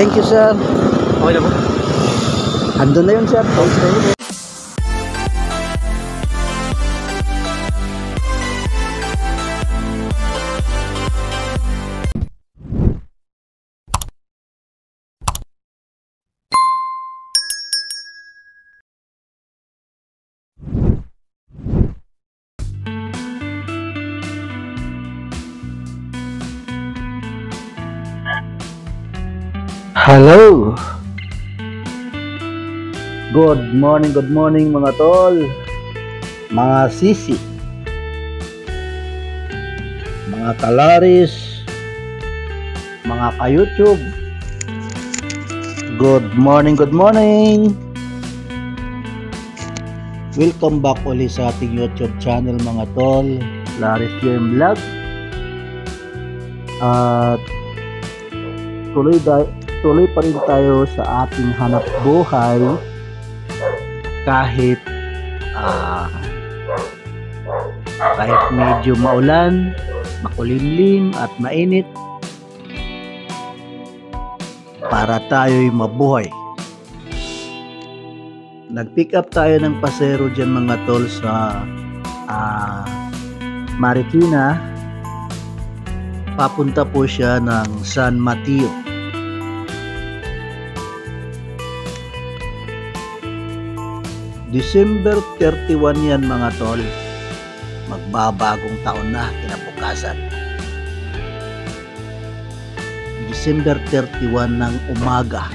Thank you, sir. Okay na po. Andun na yun, sir. Okay. Hello. Good morning mga tol, mga sisi, mga kalaris, mga ka-YouTube. Good morning. Welcome back ulit sa ating YouTube channel mga tol, Laris Game Vlog. At tuloy pa rin tayo sa ating hanap buhay kahit medyo maulan, makulimlim at mainit, para tayo'y mabuhay. Nag-pick up tayo ng pasero dyan mga tol sa Marikina. Papunta po siya ng San Mateo. December 31 yan mga tol. Magbabagong taon na kinabukasan. December 31 ng umaga.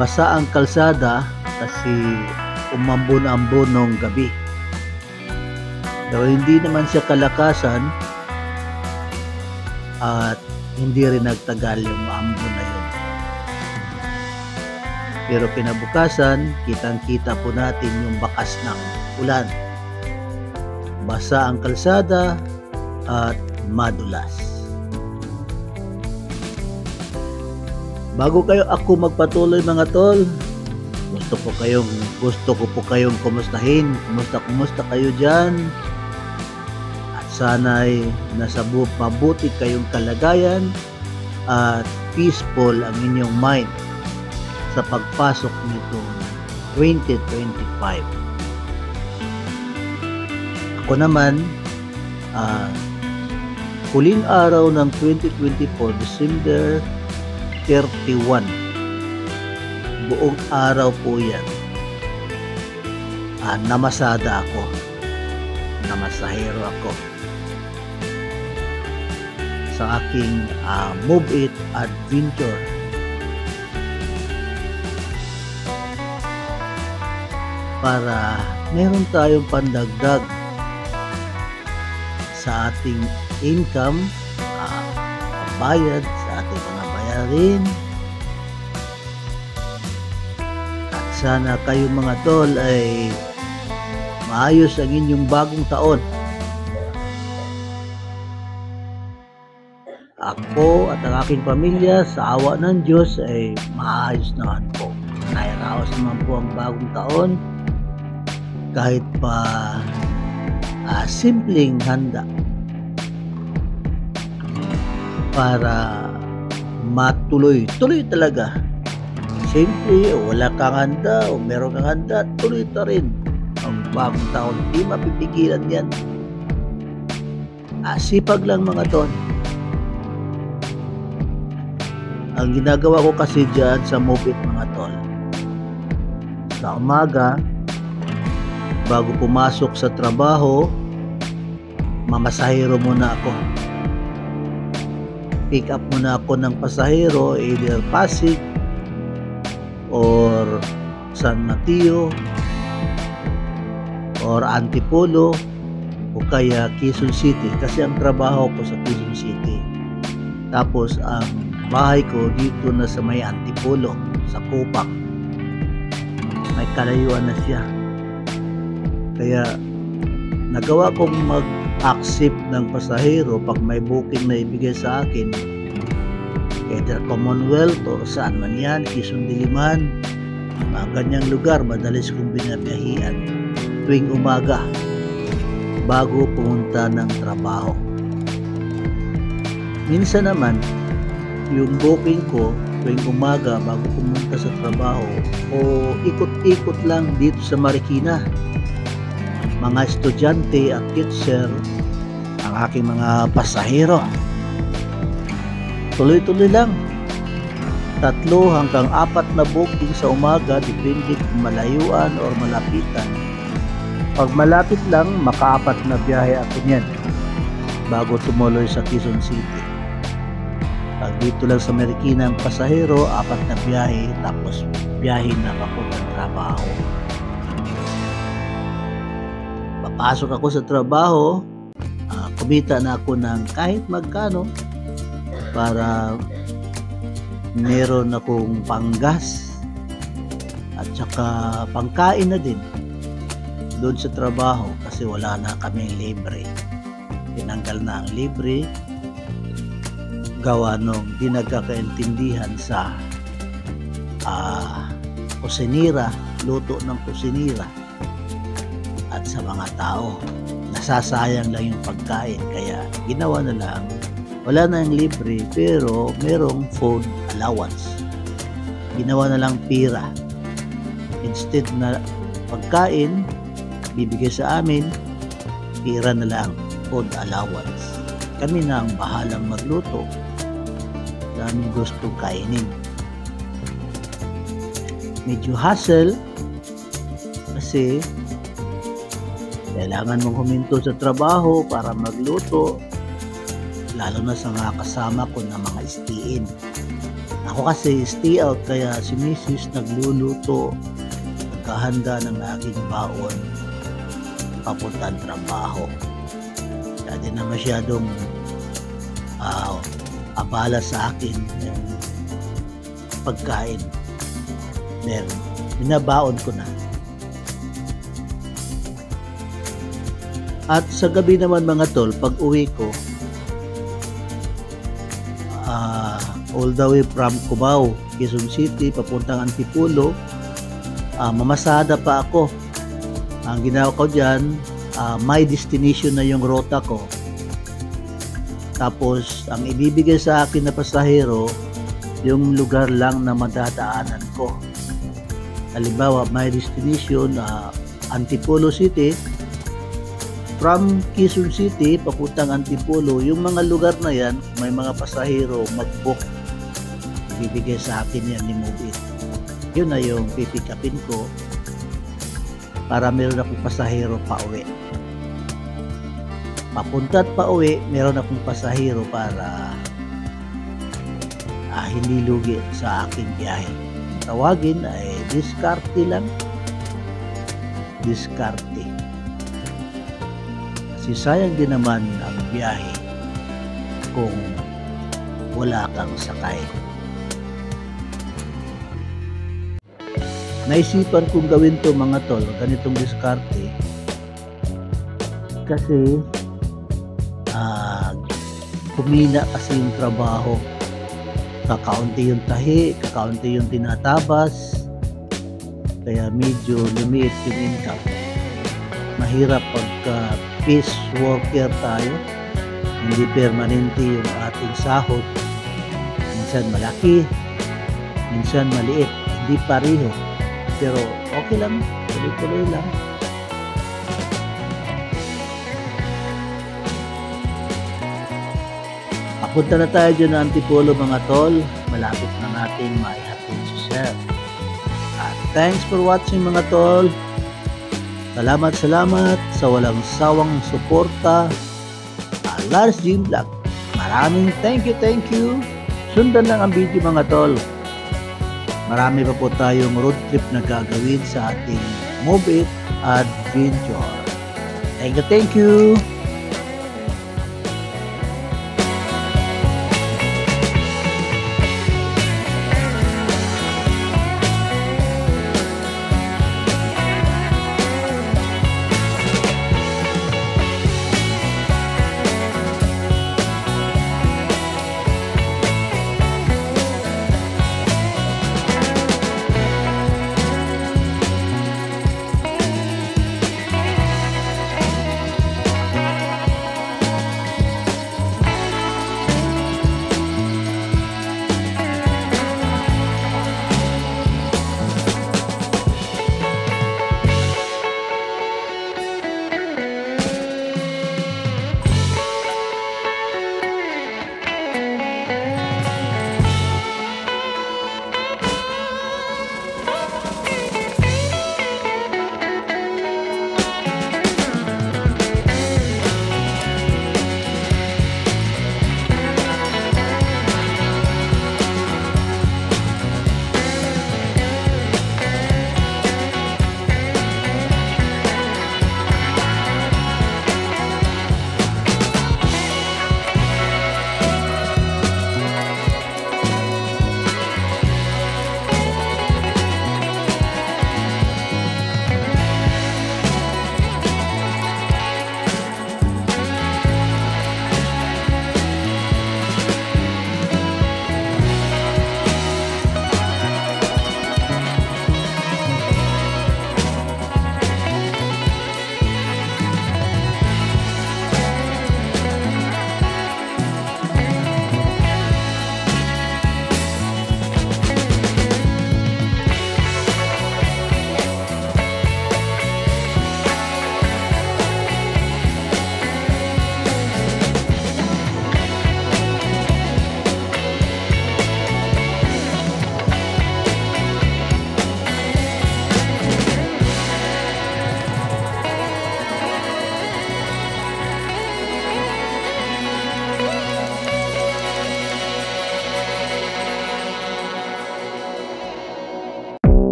Basa ang kalsada kasi umambon-ambon nung gabi. Pero hindi naman siya kalakasan at hindi rin nagtagal yung ambon na yun. Pero kinabukasan, kitang-kita po natin yung bakas ng ulan. Basa ang kalsada at madulas. Bago ako magpatuloy mga tol, gusto ko po kayong kumustahin. Kumusta kayo dyan? At sana'y nasa mabuti kayong kalagayan at peaceful ang inyong mind sa pagpasok nito 2025. Ako naman, huling araw ng 2024, December 31. Buong araw po yan. Namasada ako. Namasahero ako sa aking Move It adventure. Para meron tayong pandagdag sa ating income, pambayad sa ating mga bayarin. At sana kayo mga tol ay maayos ang inyong bagong taon. Ako at ang aking pamilya sa awa ng Diyos ay maayos naman po. Nairaos naman po ang bagong taon. Kahit pa simpleng handa para matuloy talaga. Simple, wala kang handa o meron kang handa, tuloy ta rin ang bagong taon. Di mapipigilan yan. Sipag lang mga tol. Ang ginagawa ko kasi dyan sa Move It mga tol, sa umaga bago pumasok sa trabaho, mamasahero muna ako. Pick up muna ako ng pasahero, either Pasig or San Mateo or Antipolo o kaya Quezon City, kasi ang trabaho ko sa Quezon City. Tapos ang bahay ko dito na sa may Antipolo, sa Kupang. May kalayuan na siya. Kaya nagawa kong mag-accept ng pasahero pag may booking na ibigay sa akin, either Commonwealth o saan man yan, Quezon Diliman, mga ganyang lugar, madalas kong binabiyahian tuwing umaga bago pumunta ng trabaho. Minsan naman yung booking ko tuwing umaga bago pumunta sa trabaho o ikot-ikot lang dito sa Marikina. Mga estudyante at teacher ang aking mga pasahero. Tuloy-tuloy lang. 3 hanggang 4 na booking sa umaga, depende kung malayuan or malapitan. Pag malapit lang, maka-4 na biyahe ako niyan bago tumuloy sa Quezon City. Pag dito lang sa Marikina ang pasahero, 4 na biyahe, tapos biyahe na papuntang trabaho. Papasok ako sa trabaho, kumita na ako ng kahit magkano para meron akong panggas at saka pangkain na din doon sa trabaho kasi wala na kaming libre. Tinanggal na ang libre gawa nung di nagkakaintindihan sa kusinira, luto ng kusinira at sa mga tao. Nasasayang lang yung pagkain kaya ginawa na lang, wala na yung libre pero merong food allowance. Ginawa na lang pira. Instead na pagkain bibigay sa amin, pira na lang, food allowance. Kami na ang bahalang magluto. Daming gustong kainin. Medyo hassle kasi kailangan mong huminto sa trabaho para magluto, lalo na sa mga kasama ko na mga stay-in. Ako kasi stay out kaya si Mrs. nagluluto, nagkahanda ng aking baon papuntang trabaho. Kaya di na masyadong abala sa akin yung pagkain. Meron, binabaon ko na. At sa gabi naman mga tol, pag uwi ko, all the way from Cubao, Quezon City, papuntang Antipolo, mamasada pa ako. Ang ginawa ko dyan, my destination na yung rota ko. Tapos, ang ibibigay sa akin na pasahero, yung lugar lang na madadaanan ko. Halimbawa, my destination, Antipolo City. From Quezon City, papuntang Antipolo, yung mga lugar na yan, may mga pasahero mag-book. Bibigay sa akin yan ni Move It. Yun na yung pipikapin ko para meron akong pasahero pa uwi. Papunta at pa uwi, meron akong pasahero para hindi lugi sa aking biyahe. Tawagin ay diskarte lang. Diskarte. Kasi sayang din naman ang biyahe kung wala kang sakay. Naisipan kong gawin to mga tol, ganitong diskarte kasi kumina kasi yung trabaho. Kakaunti yung tahi, kakaunti yung tinatabas, kaya medyo lumiit yung income. Mahirap pagka piece worker tayo, hindi permanente yung ating sahod. Minsan malaki, minsan maliit, hindi pareho. Pero okay lang, tuloy-tuloy lang. Papunta na tayo dyan na Antipolo mga tol. Malapit na natin maihatid si Chef. At thanks for watching mga tol. Salamat sa walang sawang suporta. Lars Jim Vlog. Maraming thank you. Sundan lang ang video mga tol. Marami pa po tayong road trip na gagawin sa ating Move It Adventure. Thank you.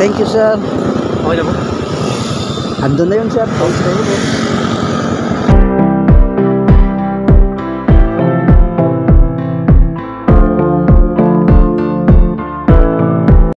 Thank you, sir. Okay na po. Andun na yun, sir.